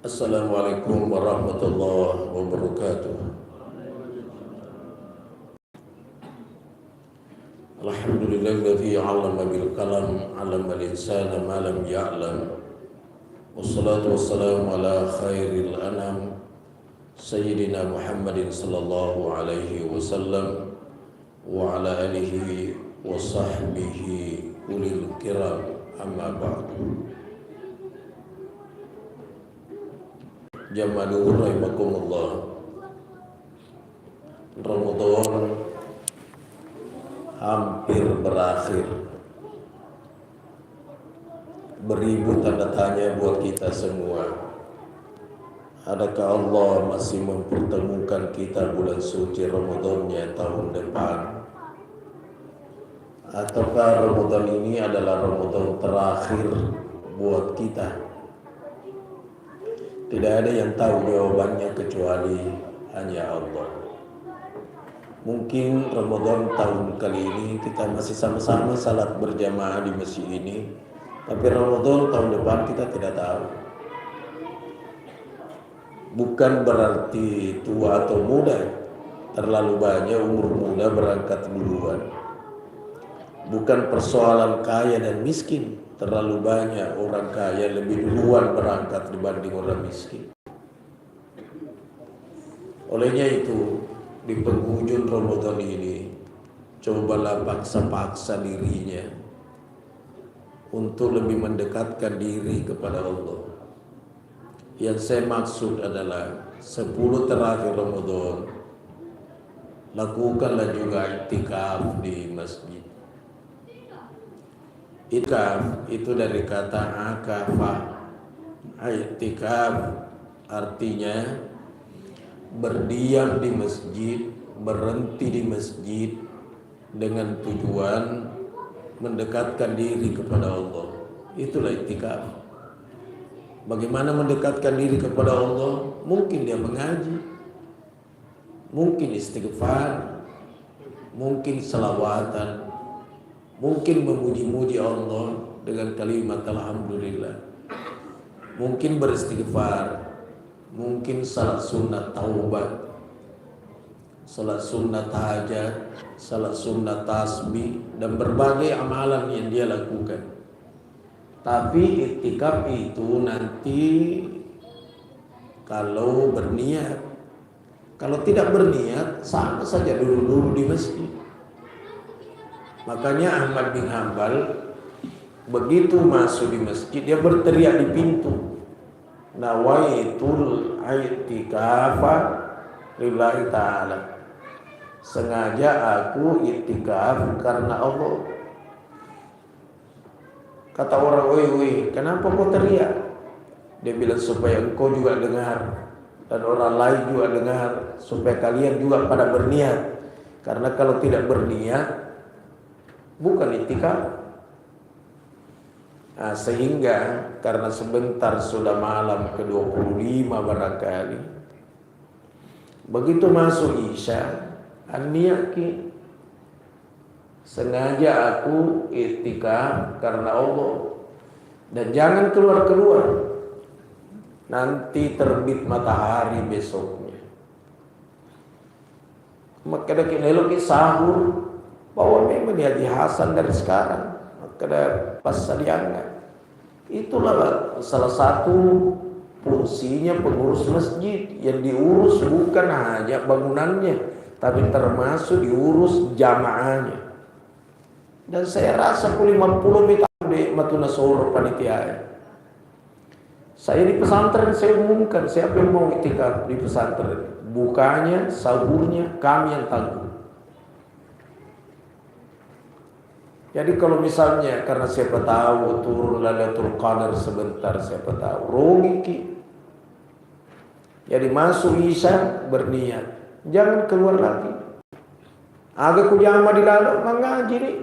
Assalamualaikum warahmatullahi wabarakatuh. Alhamdulillahilladzi 'allama bil qalam 'allamal insana ma lam ya'lam. Wassalatu wassalamu ala khairil anam sayyidina Muhammadin sallallahu alaihi wasallam wa ala alihi wa sahbihi ulil kiram, amma ba'du. Jamaah rahimakumullah. Ramadan hampir berakhir. Beribu tanda tanya buat kita semua. Adakah Allah masih mempertemukan kita bulan suci Ramadannya tahun depan? Ataukah Ramadan ini adalah Ramadan terakhir buat kita? Tidak ada yang tahu jawabannya kecuali hanya Allah. Mungkin Ramadan tahun kali ini kita masih sama-sama salat berjamaah di masjid ini, tapi Ramadan tahun depan kita tidak tahu. Bukan berarti tua atau muda, terlalu banyak umur muda berangkat duluan. Bukan persoalan kaya dan miskin, terlalu banyak orang kaya lebih duluan berangkat dibanding orang miskin. Olehnya itu, di penghujung Ramadan ini, cobalah paksa-paksa dirinya untuk lebih mendekatkan diri kepada Allah. Yang saya maksud adalah 10 terakhir Ramadan, lakukanlah juga iktikaf di masjid. Iktikaf itu dari kata akafah. Iktikaf artinya berdiam di masjid, berhenti di masjid dengan tujuan mendekatkan diri kepada Allah. Itulah iktikaf. Bagaimana mendekatkan diri kepada Allah? Mungkin dia mengaji, mungkin istighfar, mungkin selawatan, mungkin memuji-muji Allah dengan kalimat alhamdulillah, mungkin beristighfar, mungkin salat sunnah taubat, salat sunnah tahajud, salat sunnah tasbih, dan berbagai amalan yang dia lakukan. Tapi iktikaf itu nanti kalau berniat. Kalau tidak berniat, sama saja dulu-dulu di masjid. Makanya Ahmad bin Hanbal begitu masuk di masjid, dia berteriak di pintu, nawaitul i'tikafa lillahi ta'ala. Sengaja aku iktikaf karena Allah. Kata orang, woi, kenapa kau teriak? Dia bilang supaya engkau juga dengar dan orang lain juga dengar, supaya kalian juga pada berniat. Karena kalau tidak berniat, bukan iktikaf. Nah, sehingga karena sebentar sudah malam ke-25 barangkali, begitu masuk Isya, an-niyaki, sengaja aku iktikaf karena Allah, dan jangan keluar-keluar, nanti terbit matahari besoknya. Maka kita elok sahur, bahwa memang dia Haji Hasan dari sekarang, maka pas dianggap. Itulah salah satu fungsinya pengurus masjid, yang diurus bukan hanya bangunannya, tapi termasuk diurus jamaahnya. Dan saya rasa 50 tahun di Matuna Solo panitia. Saya di pesantren, saya umumkan siapa yang mau iktikaf di pesantren, bukanya, sahurnya kami yang tanggung. Jadi kalau misalnya karena siapa tahu turun Lailatul Qadar sebentar, siapa tahu rugi. Jadi masuk Isya berniat, jangan keluar lagi. Agak kujama di lalu mengaji nih.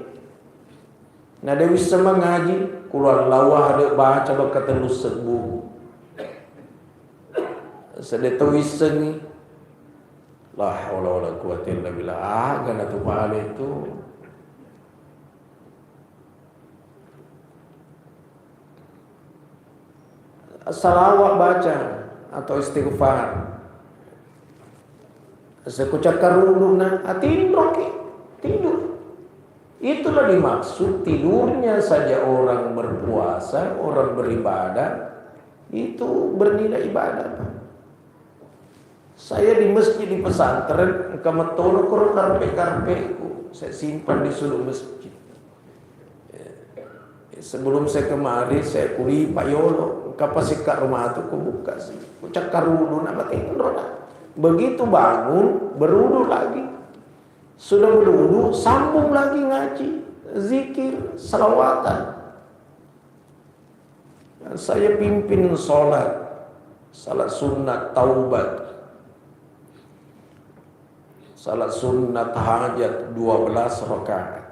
Nah Dewi sama ngaji, keluar lawah ada baca baka telus sebu. Sedeto iseng, la haula wala quwwata illa billah. Gana tu pahala itu. Salawat baca, atau istighfar. Sekucap karuluna atindro tidur. Itulah dimaksud tidurnya saja orang berpuasa, orang beribadah itu bernilai ibadah. Saya di masjid di pesantren kamatolo koro karpe-karpeku saya simpan di sudut masjid. Sebelum saya kemari saya kuli Pak Yolo kapasik kat rumah itu ku buka sih. Ku cakar wudu nak tidur. Begitu bangun berudu lagi. Sudah berwudu, sambung lagi ngaji, zikir, salawatan. Saya pimpin salat sunat taubat, salat sunat hajat 12 rakaat,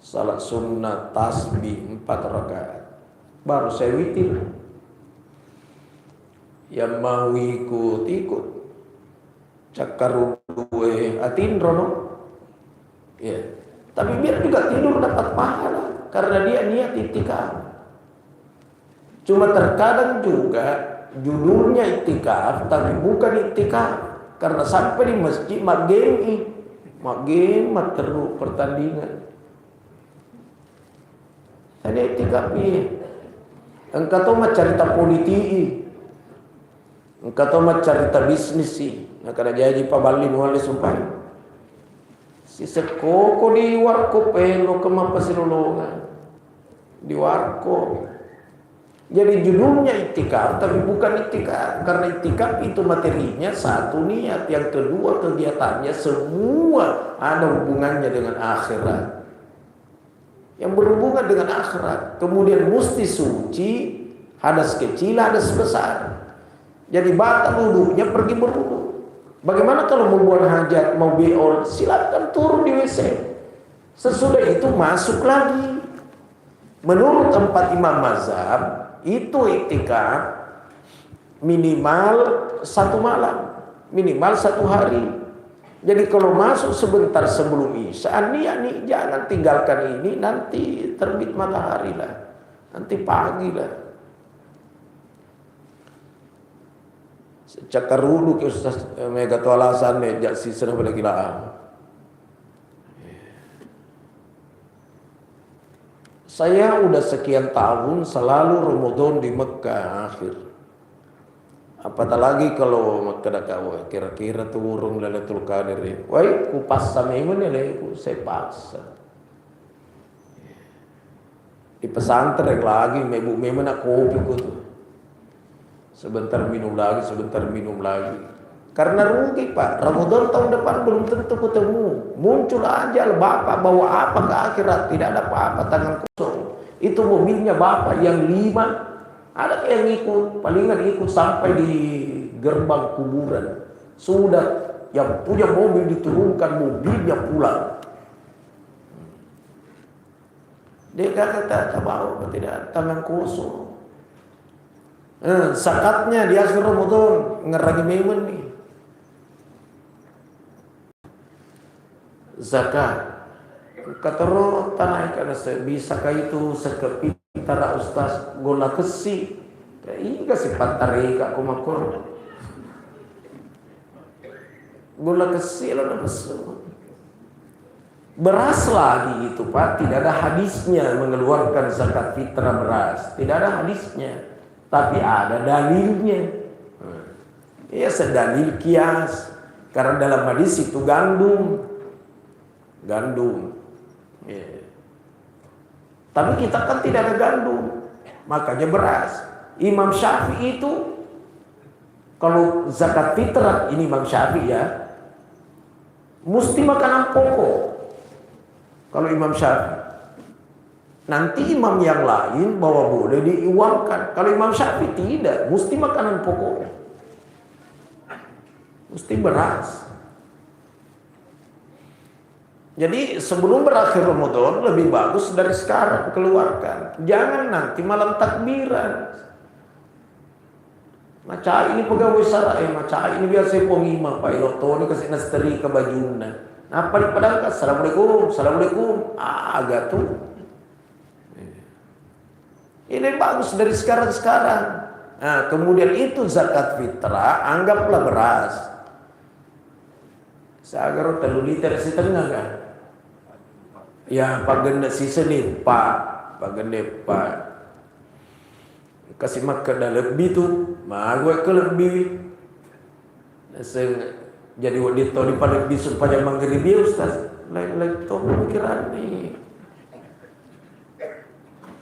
salat sunat tasbih 4 rakaat. Baru saya witir. Yang mau ikut. Cakar duwe atindrono. Ya. Tapi biar juga tidur dapat pahala karena dia niat itikaf. Cuma terkadang juga judulnya itikaf tapi bukan itikaf karena sampai di masjid mak game terus pertandingan. Tadi itikaf ini. Engkau tahu mah cerita politik. Engkau tahu mah cerita bisnis sih. Nah kada jadi pabali muali sumpah. Si sekoko di warko pelo kemapa silolongan. Di warko. Jadi judulnya itikaf tapi bukan itikaf. Karena itikaf itu materinya satu niat, yang kedua kegiatannya semua ada hubungannya dengan akhirat. Yang berhubungan dengan akhirat. Kemudian mesti suci, hadas kecil, hadas besar. Jadi batal wudunya pergi berwudu. Bagaimana kalau mau buat hajat, mau beol, silakan turun di WC. Sesudah itu masuk lagi. Menurut 4 imam mazhab, itu iktikaf minimal 1 malam, minimal 1 hari. Jadi kalau masuk sebentar sebelum isya, nih jangan tinggalkan ini, nanti terbit matahari lah, nanti pagi lah. Cakar dulu ke Ustaz mega tu alasan jak si senang pada gilaan. Saya udah sekian tahun selalu Ramadan di Mekah akhir. Apatah lagi kalau Mekah kau kira-kira tu urung Lailatul Qadar. Wai ku paksa memang ni saya paksa. Di pesantren lagi memang nak kopi ku tu. Sebentar minum lagi. Karena rugi Pak, Ramadan tahun depan belum tentu ketemu. Muncul aja Bapak bawa apa ke akhirat, tidak ada apa-apa, tangan kosong. Itu mobilnya Bapak yang 5, ada yang ikut, palingan ikut sampai di gerbang kuburan. Sudah yang punya mobil diturunkan, mobilnya pulang. Dia kata bawa tidak tangan kosong. Zakatnya di akhir Ramadan ngerangi memang nih. Zakat kata roh tanah karena bisakah itu sekepitara ustaz gola kesi kayak si pantareka kumakor gola kesi lah beras lagi itu Pak, tidak ada hadisnya mengeluarkan zakat fitrah beras, tidak ada hadisnya. Tapi ada dalilnya. Ya sedalil kias. Karena dalam hadis itu gandum. Ya. Tapi kita kan tidak ada gandum. Makanya beras. Imam Syafi'i itu kalau zakat fitrah ini Imam Syafi'i ya, mesti makanan pokok. Kalau Imam Syafi'i. Nanti imam yang lain bahwa boleh diuangkan. Kalau Imam Syafi'i tidak, mesti makanan pokok. Mesti beras. Jadi sebelum berakhir Ramadan lebih bagus dari sekarang keluarkan. Jangan nanti malam takbiran. Macam ini pegawai sarai, macam ini biasa pengimam Pak Iloto ini kasih nasteri ke bajuna. Nah padahal assalamualaikum, agak tuh. Ini bagus dari sekarang. Nah, kemudian itu zakat fitrah, anggaplah beras. Seagar 3 liter setengah kan? Ya, pak genda sisa nih, pak gende pak. Kasih makan dah lebih tu, gue ke lebih. Jadi waktu itu di pada lebih supaya menggeribi Ustaz. Lain tu pemikiran ni.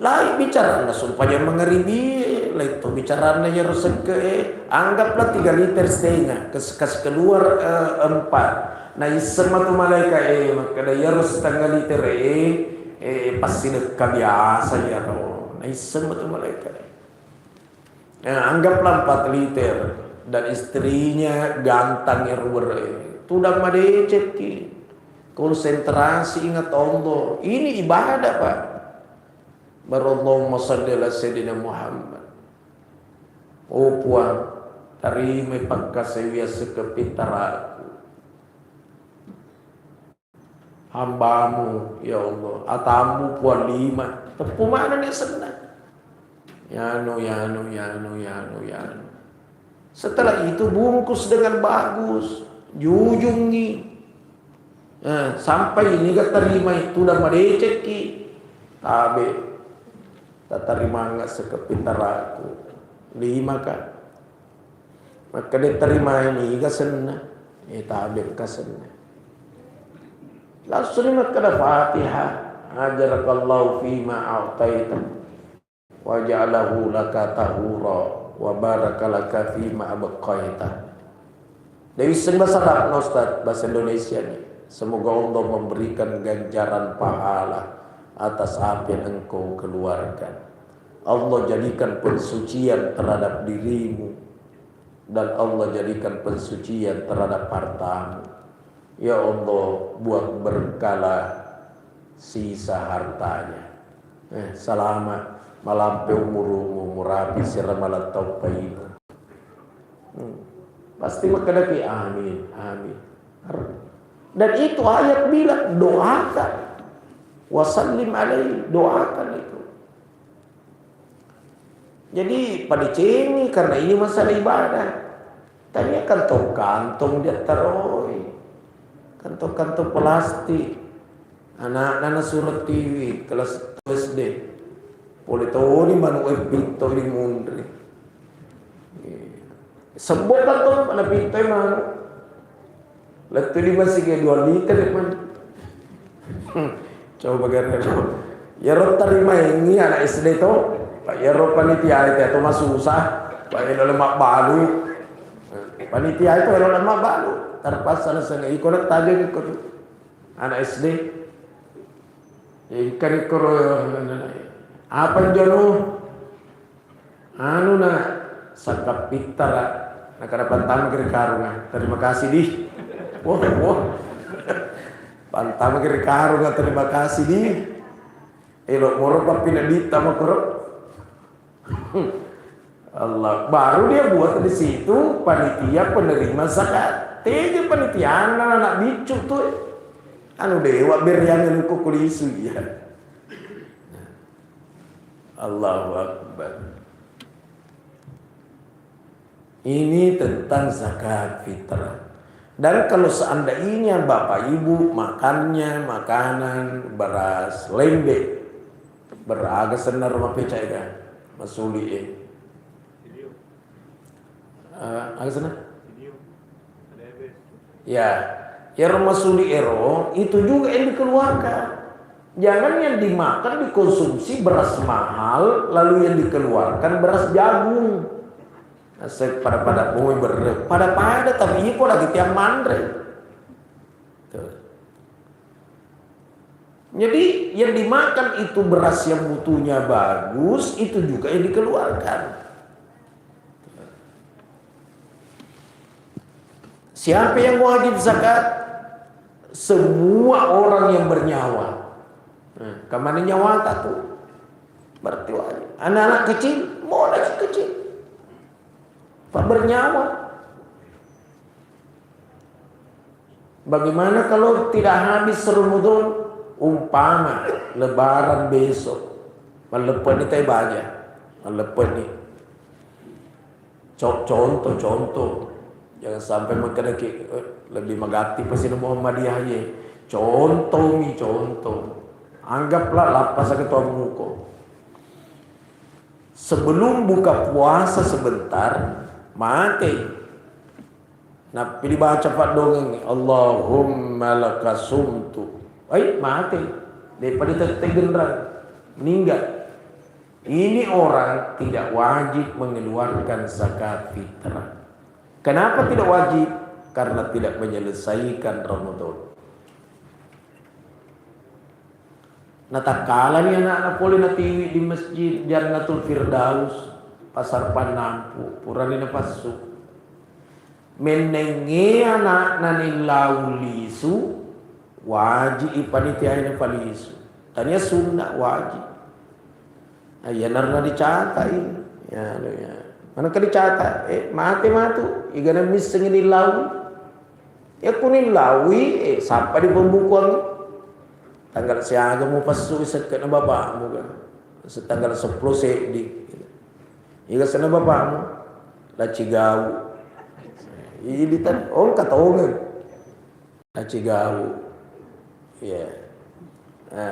Lain bicara supaya mengeribi, lain tu bicara ya resek anggaplah 3 liter setengah, kas keluar 4. Nah isma tu malaikat maka ya harus 1/2 liter pasti dekat biasa ya roh. Nah isma tu malaikat. Nah, anggaplah 4 liter dan istrinya gantang erwer tudang madecet ki. Konsentrasi ingat Allah. Ini ibadah, Pak. Barallahumma shalli ala sayyidina Muhammad. Oh puan, tarime pagkasaya sekepitaraku. Hambamu ya Allah, atamu puan 5. Tepu mana nih senang. Yano. Setelah itu bungkus dengan bagus, jujungi. Nah, sampai ini gak terima itu udah madecek ki. Tabe, tak terima nggak sekepintar aku. 5 kan. Maka dia terima ini gak senang. Tabe gak senang. Langsung maka ada Fatihah. Ajarakallahu fima a'taita. Wa ja'alahu laka tahura wa barakalaka fima abqaita. Dewi sing bahasa Arab Ustaz, bahasa Indonesia nih. Semoga Allah memberikan ganjaran pahala atas apa yang engkau keluarkan. Allah jadikan pensucian terhadap dirimu dan Allah jadikan pensucian terhadap hartamu. Ya Allah, buat berkala sisa hartanya. Selamat malampe umurumu murabi siramalat taupainu. Pasti makadaki amin. Dan itu ayat bilang doakan. Wasallim alaihi, doakan itu. Jadi pada cemi karena ini masalah ibadah. Tanya kantong-kantong dia taruh. Kantong-kantong plastik. Anak-anak surat TV kelas SD. Boleh tahu ni manu pintu ni mundri. Sebut kantong pada pintu manu. Letu di masih ke 2 liter man. Coba bagaimana? Ya roh terima ini anak SD tu. Ya roh panitia itu masuk susah. Pak lemak balu. Panitia itu lemak balu. Terpaksa sana ikut tadi ikut anak SD. Ikan ikut apa jono? Anu nak sakap pitara. Nak ada pantam kiri karungan. Terima kasih di. Wah. Pantam kiri karungan. Terima kasih di. Elok moro papina dita makro. Allah. Baru dia buat di situ panitia penerima zakat. Tiga panitia anak bicu tuh. Anu dewa beriangan kukulisu ya. Allahu Akbar. Ini tentang zakat fitrah. Dan kalau seandainya Bapak Ibu makannya makanan beras lembe beraga senar rumah pecah kan masuli agak senar ya rumah suli ero itu juga yang dikeluarkan. Jangan yang dimakan dikonsumsi beras mahal lalu yang dikeluarkan beras jagung. Nah, pada pada tapi ini kok lagi tiang mandre. Jadi yang dimakan itu beras yang mutunya bagus itu juga yang dikeluarkan. Siapa yang wajib zakat? Semua orang yang bernyawa. Kemana nyawa tak tu? Berarti wajib. Anak-anak kecil, mau lagi kecil. Pak bernyawa. Bagaimana kalau tidak habis Ramadan? Umpama lebaran besok. Melepen ni tay baja. Melepen ni. Contoh. Jangan sampai makanya lebih magati Presiden Muhammadiyah ye. Contoh. Anggaplah lapas ketua muko. Sebelum buka puasa sebentar mati. Nah, pilih baca Pak dongeng Allahumma lakasumtu. Mati. Daripada tergendrang meninggal. Ini orang tidak wajib mengeluarkan zakat fitrah. Kenapa tidak wajib? Karena tidak menyelesaikan Ramadan. Nah, tak kalah ni anak-anak boleh nanti di masjid Jannatul Firdaus, Pasar Panampu, Purana Pasu. Menenge anak nani laulisu wajib ipanitia ini palisu. Tanya sunnah wajib. Ya narna dicatat ini. Ya. Mana kali dicatat? Mati. Igana miseng ini lau. Ya kuning lawi. Sampai di pembukuan. Tanggal siaga mau pasu sekat na bapakmu kan. Setanggal 10 di. Iga sana bapakmu. Lacigau. Ini tan. Kataongan. Lacigau. Ya.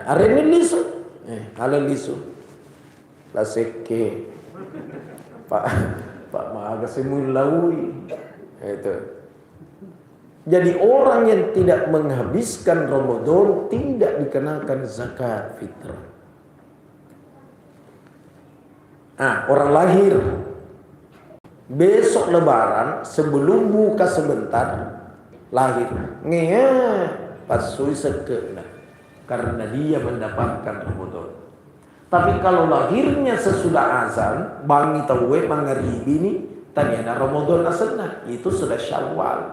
Are ni lisu. Ala lisu. Laseke Pak Maga semulawi itu. Jadi orang yang tidak menghabiskan Ramadan tidak dikenakan zakat fitrah. Orang lahir besok lebaran sebelum buka sebentar lahir pasui sekena karena dia mendapatkan Ramadan. Tapi kalau lahirnya sesudah azan, bangi tawe mangaribi ini, tadi ada Ramadan asana, itu sudah Syawal.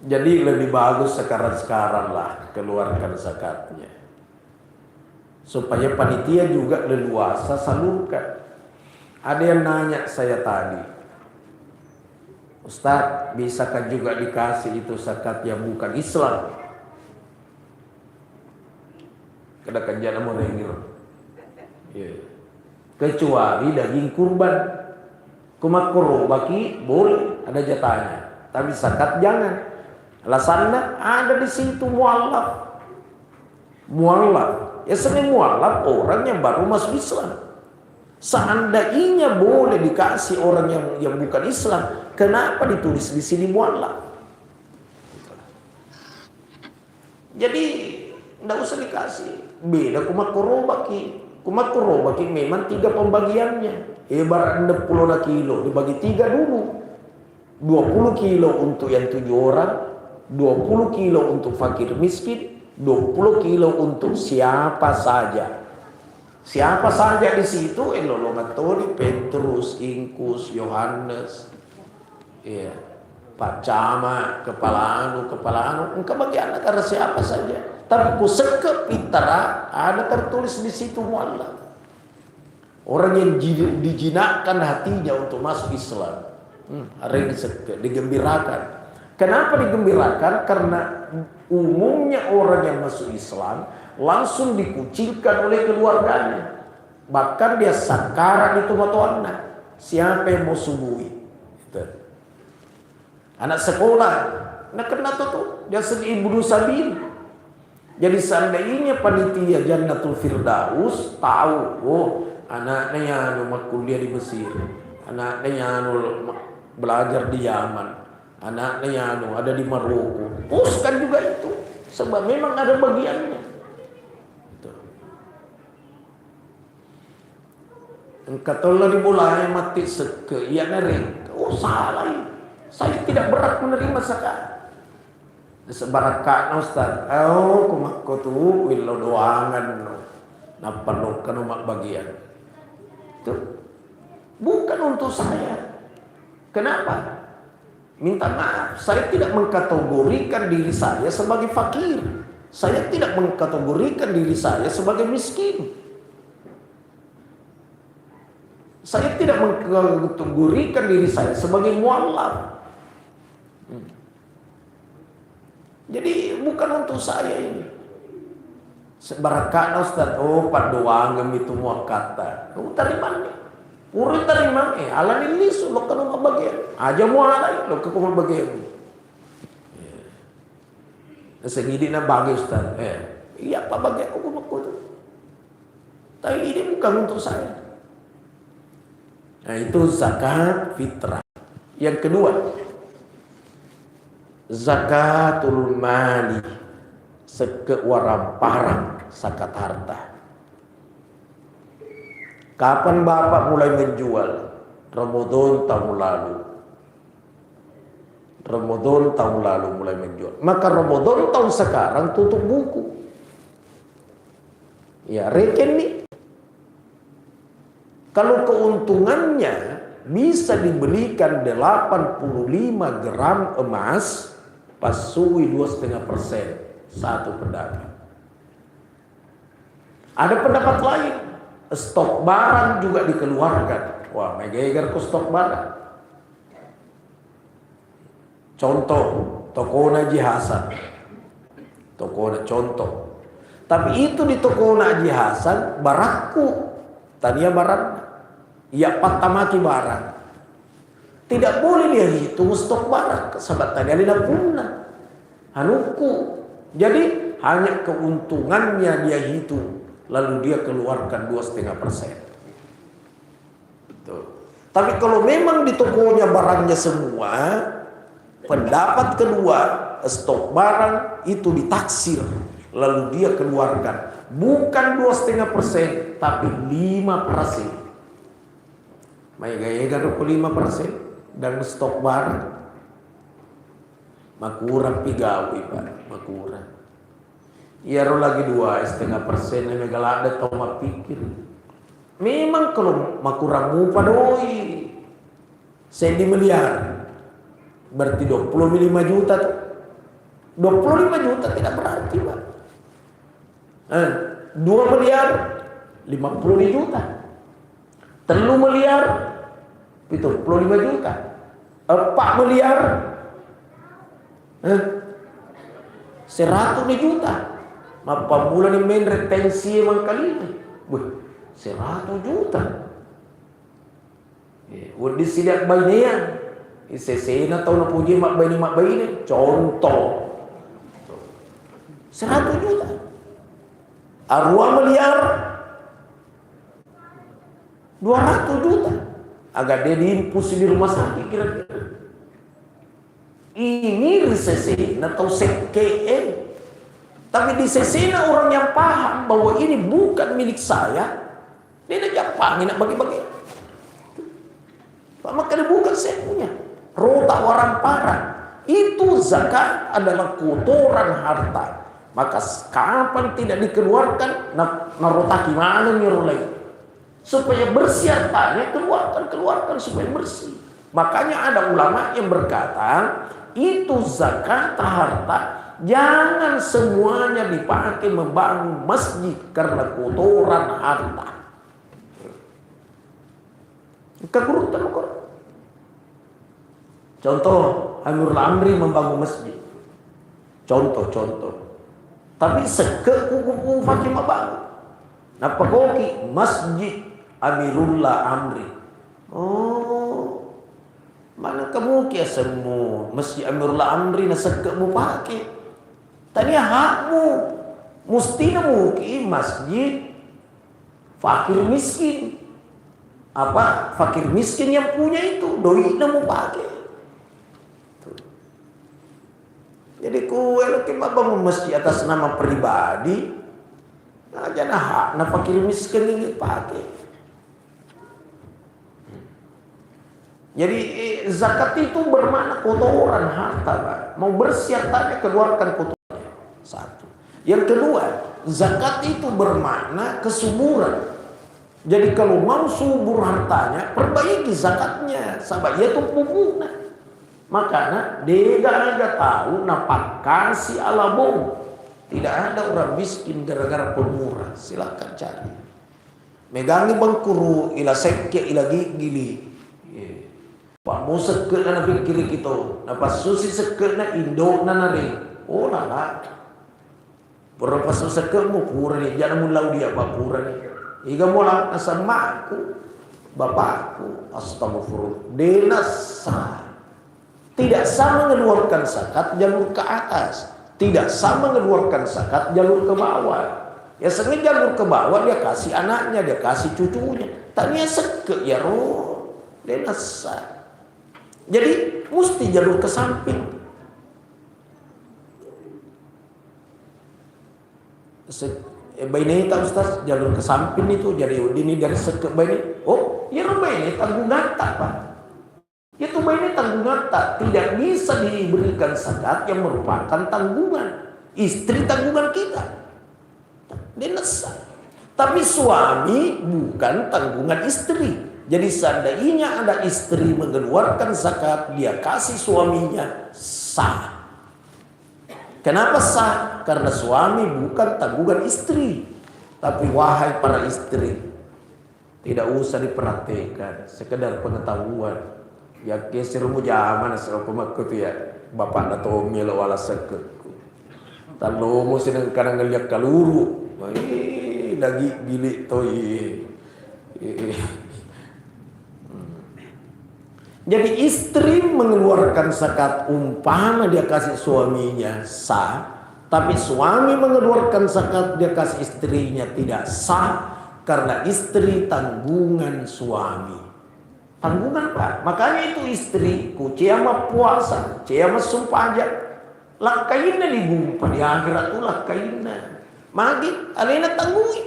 Jadi lebih bagus sekarang lah keluarkan zakatnya. Supaya panitia juga leluasa salurkan. Ada yang nanya saya tadi, Ustaz, bisakah juga dikasih itu zakat yang bukan Islam? Kada kanjana mau rengir. Kecuali daging kurban. Kumakro baki boleh ada jatahnya. Tapi zakat jangan. Alasannya ada di situ mualaf. Ya seni mualaf orang yang baru masuk Islam. Seandainya boleh dikasih orang yang bukan Islam, kenapa ditulis di sini mualaf? Jadi tidak usah dikasih. Beda kumakro baki memang 3 pembagiannya. Ibarat 60 kilo dibagi 3 dulu. 20 kilo untuk yang 7 orang, 20 kilo untuk fakir miskin, 20 kilo untuk siapa saja. Siapa saja di situ? Lolongan Toni, Petrus, Ingkus, Yohanes, Pak Camat, kepala anu, engkau bagi anak karena siapa saja. Tapi kuseke pitara ada tertulis di situ mualaf. Orang yang dijinakkan hatinya untuk masuk Islam. Hari ini digembirakan. Kenapa digembirakan? Karena umumnya orang yang masuk Islam langsung dikucilkan oleh keluarganya. Bahkan dia sakarat itu matoanna. Siapa yang mau subuhi? Anak sekolah, nak kena tuh dia sedih ibnu sabil. Jadi seandainya panitia Jannatul Firdaus tahu, anaknya yang kuliah di Mesir, anaknya yang belajar di Yaman, anaknya yang ada di Maroko, puskan juga itu, sebab memang ada bagiannya. Engkau telah dimulai mati seke, ia nering, salah. Saya tidak berat menerima zakat. Sebarakana Ustaz. Kumakko tu willo doangan napalokan umak bagian. Itu bukan untuk saya. Kenapa? Minta maaf, saya tidak mengkategorikan diri saya sebagai fakir. Saya tidak mengkategorikan diri saya sebagai miskin. Saya tidak mengkategorikan diri saya sebagai mualaf. Jadi bukan untuk saya ini. Sebarakana Ustaz, oh padoangem itu muak kata. Oh tarimane. Urut tarimane, ala nilis lo kan rumah bagian. Aja mualai lo ke rumah bagian. Segini na bagi Ustaz. Iya apa bagian aku maku. Tapi ini bukan untuk saya. Nah itu zakat fitrah. Yang kedua, zakatul mali, sekewaramparan zakat harta. Kapan bapak mulai menjual? Ramadan tahun lalu. Ramadan tahun lalu mulai menjual. Maka Ramadan tahun sekarang tutup buku. Ya reken nih. Kalau keuntungannya bisa dibelikan 85 gram emas, pasui 2,5% satu pedagang. Ada pendapat lain, stok barang juga dikeluarkan. Wah, megeger ke stok barang. Contoh, toko Haji Hasan. Contoh. Tapi itu di toko Haji Hasan baraku. Tania barang. Ya patamaki barang. Tidak boleh dia hitung stok barang. Sahabat tadi ada punah. Hanuku. Jadi hanya keuntungannya dia hitung. Lalu dia keluarkan 2,5%. Tapi kalau memang di tokonya barangnya semua, pendapat kedua, stok barang itu ditaksir. Lalu dia keluarkan. Bukan 2,5%, tapi 5%. Gaya-gaya 5% dan stok barang. Makurang pigawi Pak, makurang. Ya lagi 2,5% yang galak ada tau mak pikir. Memang kalau makurang mu padoi sendi miliar berarti 25 juta. 25 juta tidak berarti Pak. 2 miliar 50 juta. 3 miliar 75 juta. 4 miliar 100 juta. Mapa bulan ini main retensi emang kali ini. 100 juta. Wadi sidak bayinya. Isesena tahu nak puji mak bayi ni. Contoh. 100 juta. 2 miliar 200 juta. Agar dia diimpus di rumah sakit kira-kira. Ini resesena atau sekeen. Tapi di sesena orang yang paham bahwa ini bukan milik saya, dia nak Jepang, nak bagi-bagi. Maka dia bukan saya punya. Rota waramparan. Itu zakat adalah kotoran harta. Maka kapan tidak dikeluarkan, narota gimana nyurulai. Supaya bersih hartanya, keluarkan supaya bersih. Makanya ada ulama yang berkata, itu zakat harta jangan semuanya dipakai membangun masjid karena kotoran harta. Kegurutan kok. Contoh, Amirul Amri membangun masjid. Contoh. Tapi sekek kuku pakai membangun. Napa koki masjid Amirullah Amri. Oh, mana kamu kia semua masjid Amirullah Amri na sekekmu pakai. Tadi hakmu. Mesti muki masjid fakir miskin. Apa fakir miskin yang punya itu doi namu pakai. Jadi kue lagi bangun masjid atas nama pribadi. Nah, jangan hak na fakir miskin ini pakai. Jadi zakat itu bermakna kotoran harta, Pak. Mau bersih hartanya keluarkan kotorannya. Satu. Yang kedua, zakat itu bermakna kesuburan. Jadi kalau mau subur hartanya, perbaiki zakatnya. Sabab ia tuh pupuknya. Makanya dia gak tahu napak kasih ala bom. Tidak ada orang miskin gara-gara pemurah. Silakan cari. Megangi bangkuru ila sekke ila gili. Pak mau seke na pikir kita. Napa susi seke na indo na nari. Oh lala. Pura pasu sekemu pura ni jangan mulau dia apa pura ni. Iga mula asamaku bapakku astagfirullah denasa. Tidak sama mengeluarkan zakat jalur ke atas, tidak sama mengeluarkan zakat jalur ke bawah. Ya sengaja jalur ke bawah dia kasih anaknya, dia kasih cucunya. Tanya seke ya roh denasa. Jadi mesti jalur ke samping. Baini tak Ustaz jalur ke samping itu jadi ini dari seke baini. Oh, ya baini tanggung ngata Pak. Itu baini tanggung ngata tidak bisa diberikan zakat yang merupakan tanggungan istri tanggungan kita. Dia nesah. Tapi suami bukan tanggungan istri. Jadi seandainya ada istri mengeluarkan zakat dia kasih suaminya sah. Kenapa sah? Karena suami bukan tanggungan istri. Tapi wahai para istri, tidak usah diperhatikan, sekedar pengetahuan. Ya kesirmu zaman asal pemaku tu ya, bapak na tomi lo wala sekeku. Talo mo sinang kanang ngeliat kaluru, lagi gilik toi. Jadi istri mengeluarkan zakat umpama dia kasih suaminya sah, tapi suami mengeluarkan zakat dia kasih istrinya tidak sah karena istri tanggungan suami. Tanggungan Pak. Makanya itu istri ku ciama puasa, ciama sumpah aja. Lakaina di gumpa di akhirat tu lakaina. Magi alena tanggungin.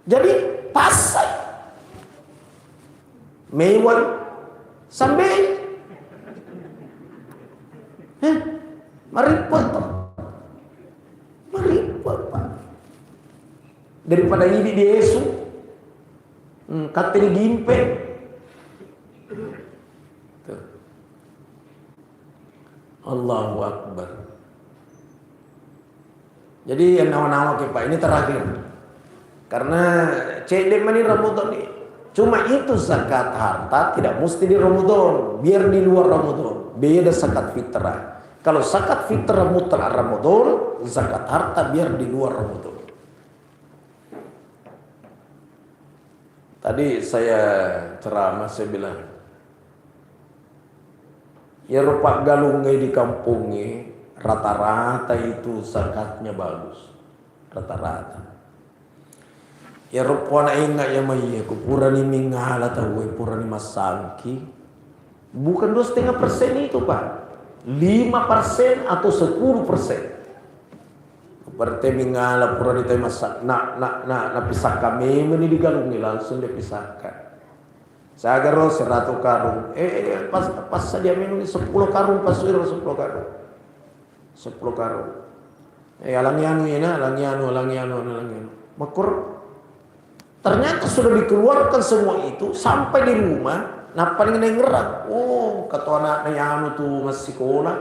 Jadi pasai mewah sampai maripot Pak daripada ini di Yesus katanya gimpe Allahu Akbar. Jadi yang nawa-nawa Pak ini terakhir karena cedek mani Ramadan ini. Cuma itu zakat harta tidak mesti di Ramadan, biar di luar Ramadan. Beda zakat fitrah. Kalau zakat fitrah mutlak Ramadan, zakat harta biar di luar Ramadan. Tadi saya ceramah saya bilang, ya rupak galungai di kampungnya rata-rata itu zakatnya bagus, rata-rata. Ya rupana ingat ya maya kupurani mingala tahu purani masangki bukan 2,5% itu Pak, 5% atau 10%. Berarti mingala purani teh masak na pisah kami ini digalungi langsung dia pisahkan. Saya agar 100 karung pas dia minum 10 karung pas wiro 10 karung 10 karung alangianu makur. Ternyata sudah dikeluarkan semua itu sampai di rumah, nah paling ngerang. Oh, kata anak anu tuh masih sekolah,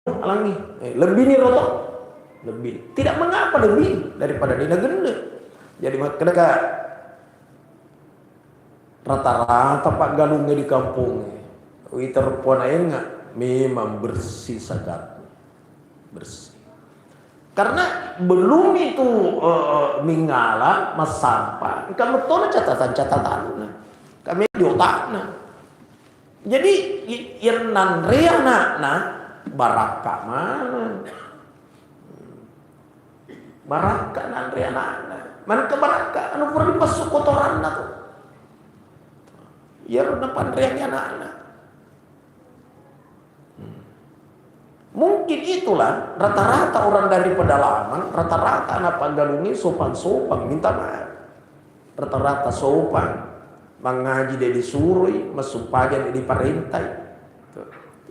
alangi, lebih nih rotok, lebih. Tidak mengapa lebih daripada dia gede. Jadi mereka rata-rata Pak galungnya di kampung, itu puan enggak, memang bersih zakat, bersih. Karena belum itu mingala mas sampah, kamu tahu catatan kami di otakna. Jadi yang nanrea na baraka mana, baraka nanrea na mana ke baraka, anu pura dipasuk kotoran na tuh, ya udah pandreanya anak. Mungkin itulah rata-rata orang dari pedalaman, rata-rata anak panggalungi sopan-sopan, minta maaf. Rata-rata sopan, mengaji dia disuruh, masumpajan dia diparintai.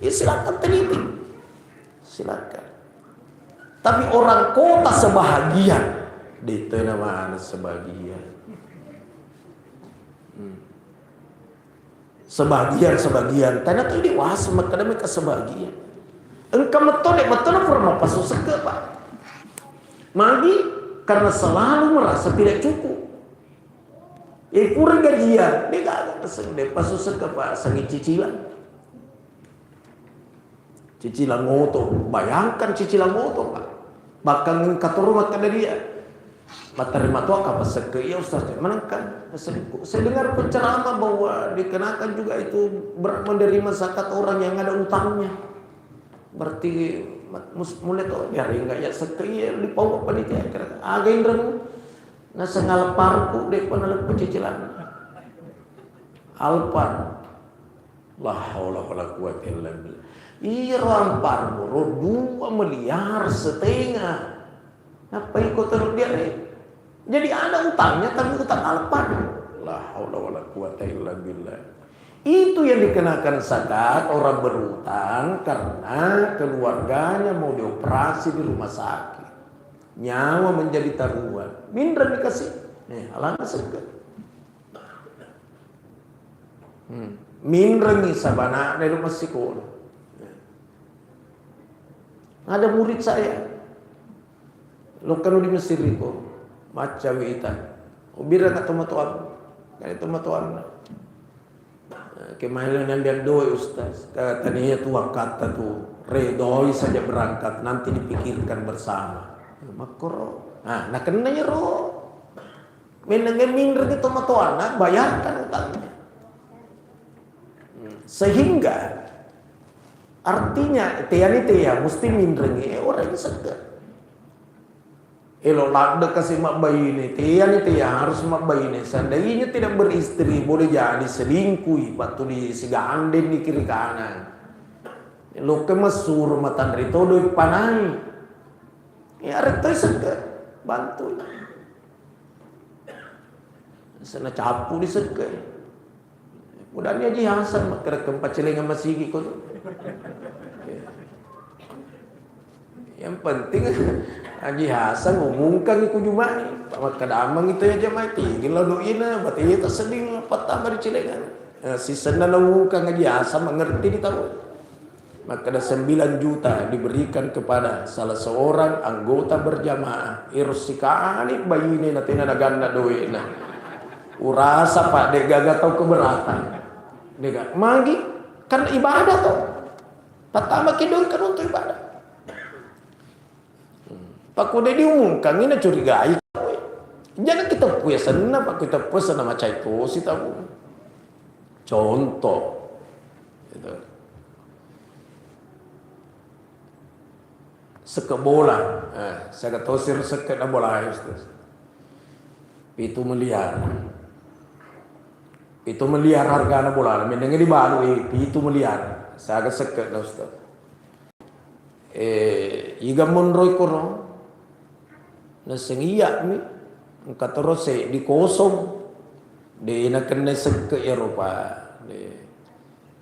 Ya silakan teliti, silakan. Tapi orang kota sebahagian, di tengah mana sebagian. Sebagian, tanya tuh dewasa, makanya mereka sebagian. Engkau metode pernah pasuk seke Pak. Magi karena selalu merasa tidak cukup. Pura gajian, dia gak ada keseng deh pasuk seke Pak, sangi cicilan. Cicilan motor, bayangkan cicilan motor Pak. Bahkan katurungat kada dia. Terima tua apa seke ya Ustaz menangkan saya dengar penceramah bahwa dikenakan juga itu menerima zakat orang yang ada utangnya. Berarti mulai tuh biar enggak ya seke ya di pau panitia agak indra na sengal parku dek panalep cicilan alpar la haula wala quwata illa billah. Iya alpar ro 2 miliar setengah. Apa ikut terus dia nih? Jadi ada utangnya tapi utang alpar. La haula wala quwata illa billah. Itu yang dikenakan zakat orang berutang karena keluarganya mau dioperasi di rumah sakit. Nyawa menjadi taruhan. Mindra dikasih. Nih, alana zakat. Mindra nih sabana dari rumah sekolah. Ada murid saya. Lo kan di Mesir itu. Macam itu, ubira kat tuan, kan itu tuan. Kemahiran yang dia doa Ustaz, katanya tuan kata tuh, redoi saja berangkat, nanti dipikirkan bersama. Makro, nah kenanya roh, menengah minder itu tuan, bayarkan utangnya. Sehingga artinya tiang mesti mindrengi orang segar. Elok lakda kasih mak bayi ini, tiang harus mak bayi ini. Seandainya tidak beristri, boleh jadi selingkuh, patu di siganden di kiri kanan. Lo kemasur matan rito doi panai. Ya rito segar, bantu. Sana capu di segar. Mudahnya Haji Hasan mak kerekam pacelengan masigi kau. Yang penting Haji Hasan ngomongkan iku Jumai. Pak kadamang itu aja mati. Gila doina berarti itu sedih pertama di Cilegan. Si Sena ngomongkan Haji Hasan mengerti di tahun. Maka ada 9 juta diberikan kepada salah seorang anggota berjamaah. Irsikani bayi ini nanti ada ganda doina. Urasa Pak dek gagal tahu keberatan. Dek magi kan ibadah tuh. Pertama kidul kan untuk ibadah. Pak kuda diumumkan ini curigai. Jangan kita punya senang Pak kita pesan nama caiko sih tahu. Contoh, gitu. Seke bola, saya kata sir seke na bola Ustaz. Itu miliar harga na bola. Mendengar di baru itu miliar. Saya kata seke na Ustaz. Iga monroy korong. Nasengiya mi kata rose di kosong de na kena seke Eropa de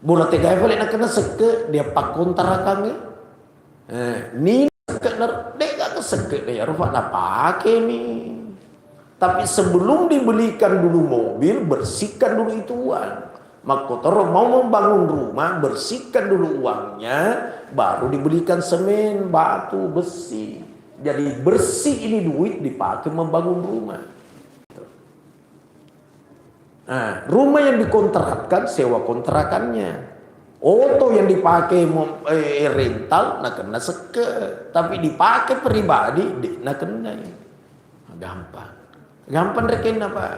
bola tegay pala na kena seke dia pakontra kami ni seke na de ka seke de Eropa na pakai ni tapi sebelum dibelikan dulu mobil bersihkan dulu itu uang makotoro mau membangun rumah bersihkan dulu uangnya baru dibelikan semen batu besi. Jadi bersih ini duit dipakai membangun rumah. Nah, rumah yang dikontrakkan sewa kontrakannya. Oto yang dipakai rental nak kena seke, tapi dipakai pribadi nak kena. Gampang reken apa?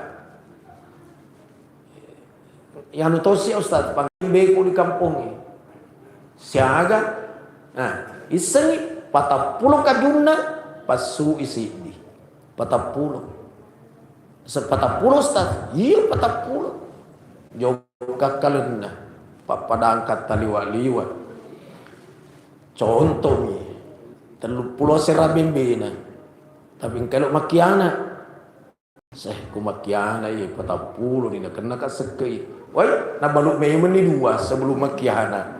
Yang nutosi Ustaz panggil beko di kampung ini. Siaga. Nah, iseng 40 kaduna pasu isi di 40 Ustaz iya 40 joka kalena pada angkat taliwa-liwa contoh ni 30 serabembena tapi kalau makiana saya ku makiana iya 40 ni nak kena ka sekei woi na baluk memen ni 2 sebelum makiana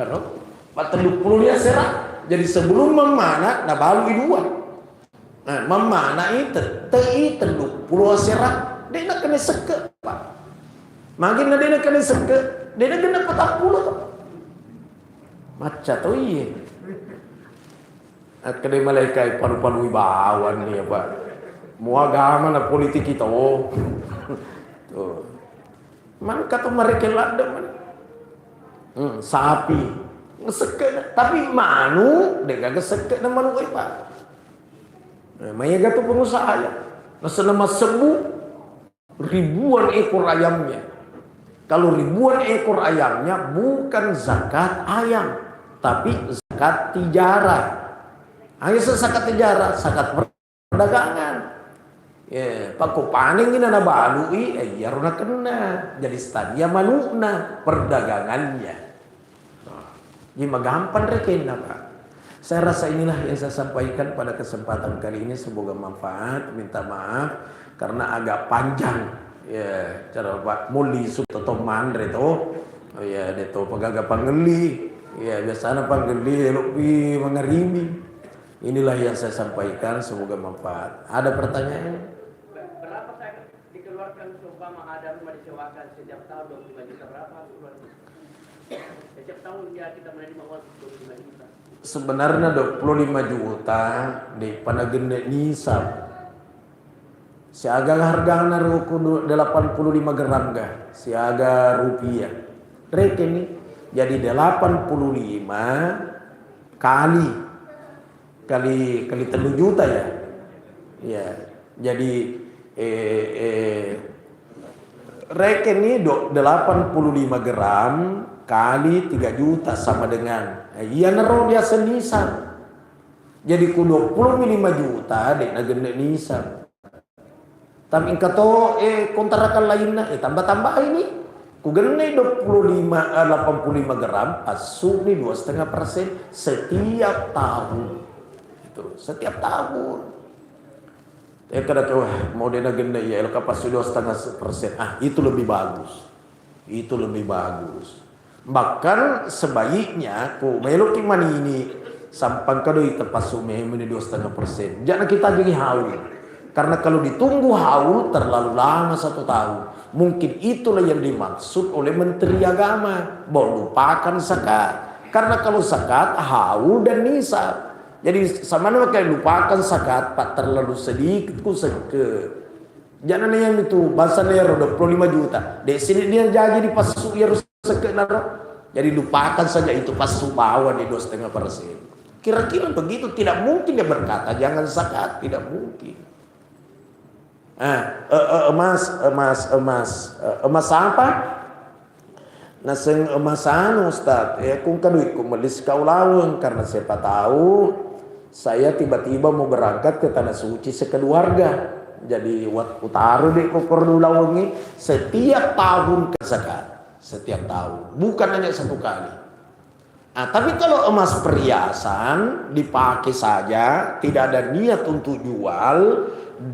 harap 40 dia serah. Jadi sebelum memana na balu dua. Nah, memana itu tei 30 serah. Dia nak kena seke, Pak. Makin dia nak kena seke, dia nak kena 40. Maca tu iya. Kena malaikat paru-paru ibawan ni apa. Mu agama na politik kita. Tuh. Man kata mereka ladem. Sapi ngeseke tapi manu deka ngeseke na manu kay pa. Maya gato pengusaha ya. Nasa nama sebu ribuan ekor ayamnya. Kalau ribuan ekor ayamnya bukan zakat ayam, tapi zakat tijarah. Hanya zakat tijarah, zakat perdagangan. Ya, paku paning ini na balui, ya runa kena. Jadi stadia manuna perdagangannya. Jadi gampang rekena Pak. Saya rasa inilah yang saya sampaikan pada kesempatan kali ini. Semoga manfaat. Minta maaf karena agak panjang. Ya, cara Pak Muli Sutoto Mandre itu. Oh ya, itu pagaga panggeli. Ya, biasanya panggeli lebih mengerimi. Inilah yang saya sampaikan. Semoga manfaat. Ada pertanyaan? Berapa saya dikeluarkan seumpama ada rumah disewakan setiap tahun 25 juta berapa keluarnya? Setiap tahun ya kita menerima uang 25 juta. Sebenarnya 25 juta di panagende nisab. Siaga hargana ruku 85 gram gah. Siaga rupiah. Reken nih jadi 85 kali 3 juta ya. Ya, jadi reken nih 85 gram kali 3 juta sama dengan iya nero dia senisab. Jadi ku 25 juta dek nagende nisab. Tapi kato kontrakan lainnya tambah-tambah ini ku gene 85 gram asu nih 2,5% setiap tahun. Itu setiap tahun. Kada tuh mau dia nagende ya elka pas 2,5%. Itu lebih bagus. Itu lebih bagus. Bahkan sebaiknya ku meloki mani ini sampang kadoi tepas sume meni 2,5%. Jangan kita jadi haul. Karena kalau ditunggu haul terlalu lama 1 tahun. Mungkin itulah yang dimaksud oleh Menteri Agama. Bahwa lupakan zakat. Karena kalau zakat haul dan nisab. Jadi sama kayak lupakan zakat pak terlalu sedikit ku seke. Jangan yang itu bahasa nero 25 juta. Di sini dia jadi pas ya seke naro. Jadi lupakan saja itu pas bawa di 2,5%. Kira-kira begitu tidak mungkin dia berkata jangan zakat, tidak mungkin. Emas apa? Naseng emasan Ustaz ya kung kaduit ku melis kaulaweng karena siapa tahu saya tiba-tiba mau berangkat ke tanah suci sekeluarga. Jadi wat utaru di kokor dulawengi setiap tahun ke zakat, setiap tahun, bukan hanya 1 kali. Tapi kalau emas perhiasan dipakai saja, tidak ada niat untuk jual,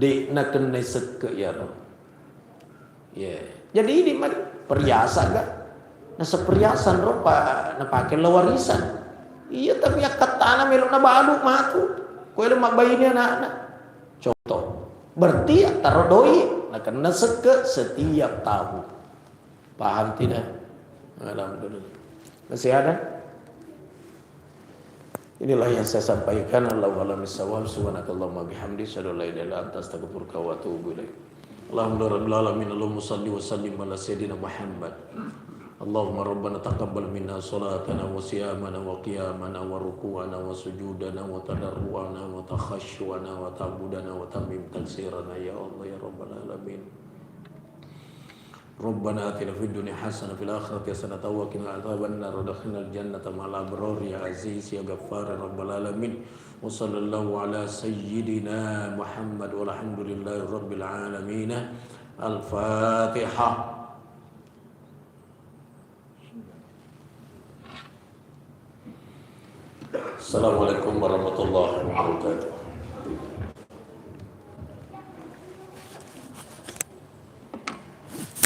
dek nak kena seke ya. Jadi ini mari perhiasan kan? Nah seperhiasan ropa, nak pakai lawarisan. Iya tapi akad tanah melok na balu matu. Kue lemak bayi ni anak-anak. Contoh, berarti taruh doi, nak kena seke setiap tahun. Paham tidak? Alhamdulillah. Masih ada? Inilah yang saya sampaikan. Allahu a'lam bishawab. Subhanakallahumma bihamdika asyhadu an la ilaha illa anta astaghfiruka wa atubu ilaik. Alhamdulillah rabbil alamin. Allahumma shalli wa sallim ala sayyidina Muhammad. Allahumma rabbana taqabbal minna salatana wa siyamana wa qiyamana wa ruku'ana wa sujudana wa tadarruana wa takhashshuana wa ta'budana wa tamim taksirana ya Allah ya rabbal alamin. Rabbana atina fid dunya hasanah fil akhirati hasanah wa qina adzabannar wa adkhilnal jannata ma'al abrar ya aziz ya ghaffar rabbal alamin. Wa sallallahu ala sayyidina Muhammad walhamdulillahi rabbil alamin. Al-Fatihah. Assalamualaikum warahmatullahi wabarakatuh.